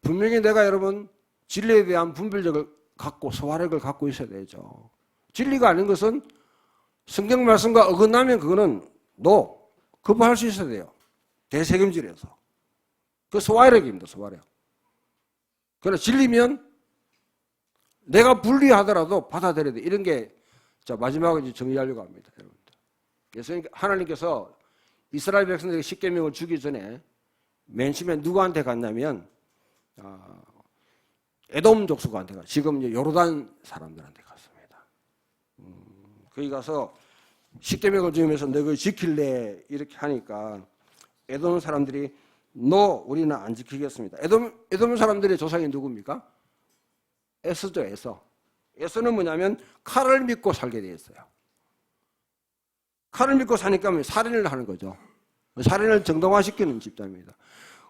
분명히 내가 여러분 진리에 대한 분별력을 갖고 소화력을 갖고 있어야 되죠. 진리가 아닌 것은 성경 말씀과 어긋나면 그거는 거부할 수 있어야 돼요. 대책임질에서. 그 소화력입니다. 소화력. 그러나 진리면 내가 불리하더라도 받아들여야 돼. 이런 게 자 마지막으로 이제 정리하려고 합니다. 여러분들. 그래서 하나님께서 이스라엘 백성들에게 십계명을 주기 전에 맨 처음에 누구한테 갔냐면 에돔 족속한테 갔어요. 지금 이제 요르단 사람들한테 갔습니다. 거기 가서 십계명을 주면서 너희 지킬래 이렇게 하니까 에돔 사람들이 우리는 안 지키겠습니다. 에돔 사람들의 조상이 누굽니까? 에서죠. 에서는 뭐냐면 칼을 믿고 살게 돼 있어요. 칼을 믿고 사니까 살인을 하는 거죠. 살인을 정당화시키는 집단입니다.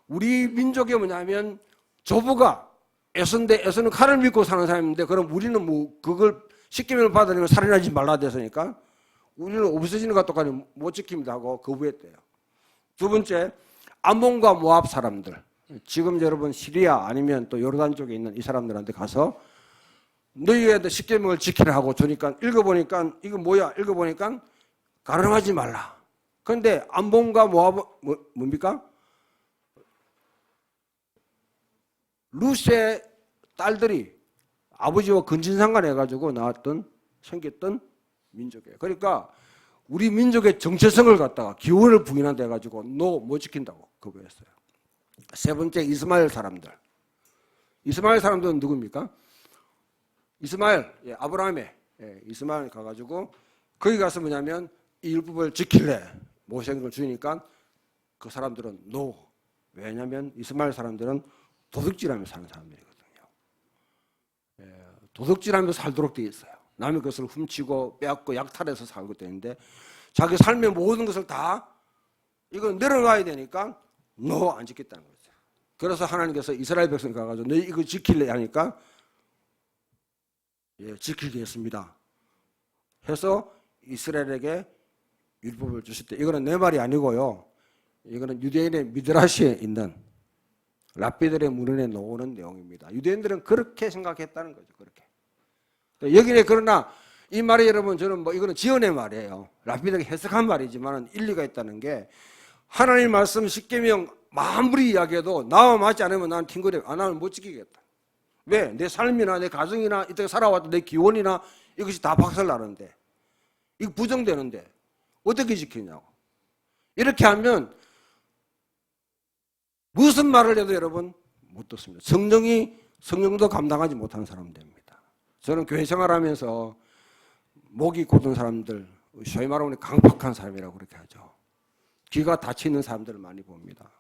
우리 민족이 뭐냐면 조부가 에서는 칼을 믿고 사는 사람인데 그럼 우리는 그걸 십계명을 받으려면 살인하지 말라 됐으니까 우리는 없어지는 것과 똑같이 못 지킵니다 하고 거부했대요. 두 번째, 암몬과 모압 사람들. 지금 여러분 시리아 아니면 또 요르단 쪽에 있는 이 사람들한테 가서 너희한테 십계명을 지키라 하고 주니까 읽어보니까 이거 뭐야? 읽어보니까 가늠하지 말라. 그런데 암몬과 모압은 뭡니까? 룻의 딸들이 아버지와 근친상간해가지고 생겼던 민족이에요. 그러니까 우리 민족의 정체성을 갖다가 기원을 부인한다 해가지고 못 지킨다고 거부했어요. 세 번째, 이스마엘 사람들. 이스마엘 사람들은 누굽니까? 이스마엘, 아브라함의 이스마엘 가가지고 거기 가서 뭐냐면 이 율법을 지킬래 모세를 주니까 그 사람들은 왜냐하면 이스마엘 사람들은 도둑질하며 사는 사람들이거든요. 도둑질하며 살도록 되어 있어요. 남의 것을 훔치고 빼앗고 약탈해서 살고 되는데 자기 삶의 모든 것을 다 이거 내려놔야 되니까 너 안 지켰다는 거죠. 그래서 하나님께서 이스라엘 백성 가가지고 너희 이거 지킬래 하니까 예, 지키겠습니다 해서 이스라엘에게 율법을 주셨대. 이거는 내 말이 아니고요. 이거는 유대인의 미드라시에 있는 랍비들의 문헌에 나오는 내용입니다. 유대인들은 그렇게 생각했다는 거죠. 그렇게. 여기에 그러나 이 말이 여러분 저는 뭐 이거는 지어낸 말이에요. 랍비들이 해석한 말이지만 일리가 있다는 게 하나님 말씀 십계명 아무리 이야기해도 나와 맞지 않으면 나는 팅거려. 나는 못 지키겠다. 왜? 내 삶이나 내 가정이나 이때 살아왔던 내 기원이나 이것이 다 박살나는데 이거 부정되는데 어떻게 지키냐고. 이렇게 하면 무슨 말을 해도 여러분 못 듣습니다. 성령도 감당하지 못하는 사람 됩니다. 저는 교회 생활하면서 목이 곧은 사람들, 소위 말하면 강팍한 사람이라고 그렇게 하죠. 귀가 닫혀있는 사람들을 많이 봅니다.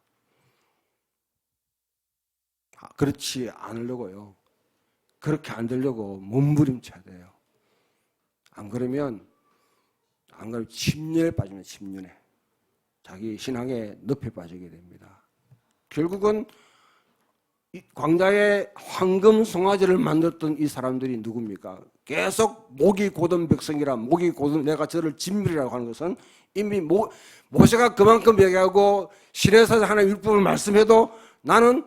그렇지 않으려고요. 그렇게 안 되려고 몸부림쳐야 돼요. 안 그러면 침륜에 빠지면 침륜에 자기 신앙의 늪에 빠지게 됩니다. 결국은 이 광야에 황금 송아지를 만들었던 이 사람들이 누굽니까? 계속 목이 곧은 백성이라 목이 곧은 내가 저를 진밀이라고 하는 것은 이미 모세가 그만큼 얘기하고 시내에서 하나님 율법을 말씀해도 나는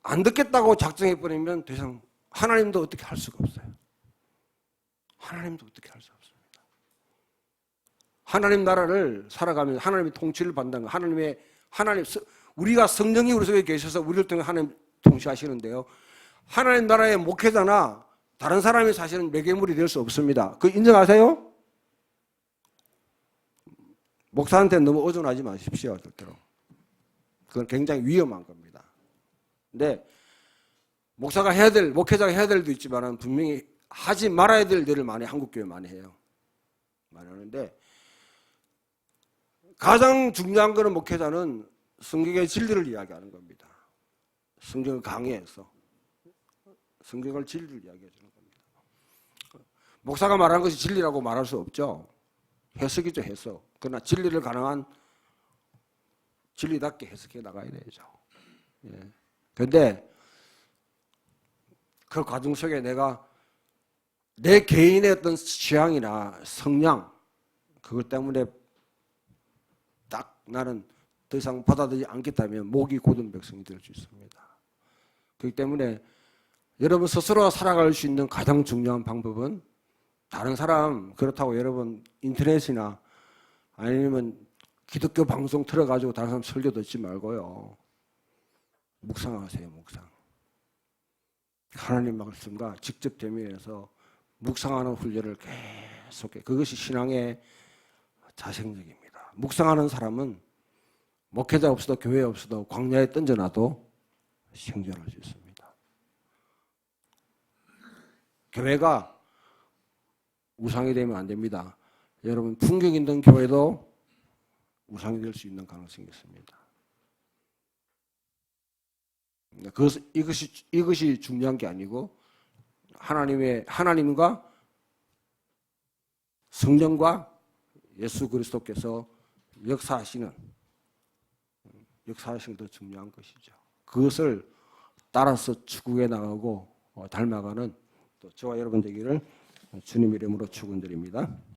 안 듣겠다고 작정해버리면 더 이상 하나님도 어떻게 할 수가 없어요. 하나님도 어떻게 할 수 없습니다. 하나님 나라를 살아가면서 하나님의 통치를 받는 거, 우리가 성령이 우리 속에 계셔서 우리를 통해 하나님 통치하시는데요. 하나님 나라의 목회자나 다른 사람이 사실은 매개물이 될 수 없습니다. 그거 인정하세요? 목사한테 너무 의존하지 마십시오. 절대로. 그건 굉장히 위험한 겁니다. 근데 목사가 해야 될, 목회자가 해야 될 일도 있지만 분명히 하지 말아야 될 일을 한국교회 많이 해요. 많이 하는데 가장 중요한 거는 목회자는 성경의 진리를 이야기하는 겁니다. 성경을 강의해서 성경을 진리를 이야기해 주는 겁니다. 목사가 말하는 것이 진리라고 말할 수 없죠. 해석이죠, 해석. 그러나 진리를 가능한 진리답게 해석해 나가야 되죠. 그런데 그 과정 속에 내가 내 개인의 어떤 취향이나 성향 그것 때문에 딱 나는 더 이상 받아들이지 않겠다면 목이 곧은 백성이 될 수 있습니다. 그렇기 때문에 여러분 스스로 살아갈 수 있는 가장 중요한 방법은 다른 사람 그렇다고 여러분 인터넷이나 아니면 기독교 방송 틀어가지고 다른 사람 설교 듣지 말고요. 묵상하세요. 묵상. 하나님 말씀과 직접 대면해서 묵상하는 훈련을 계속해. 그것이 신앙의 자생력입니다. 묵상하는 사람은 목회자 없어도 교회 없어도 광야에 던져놔도 생존할 수 있습니다. 교회가 우상이 되면 안 됩니다. 여러분 풍경 있는 교회도 우상이 될 수 있는 가능성이 있습니다. 이것이 중요한 게 아니고 하나님과 성령과 예수 그리스도께서 역사하시는 더 중요한 것이죠. 그것을 따라서 추구해 나가고 닮아가는 또 저와 여러분 되기를 주님 이름으로 축원드립니다.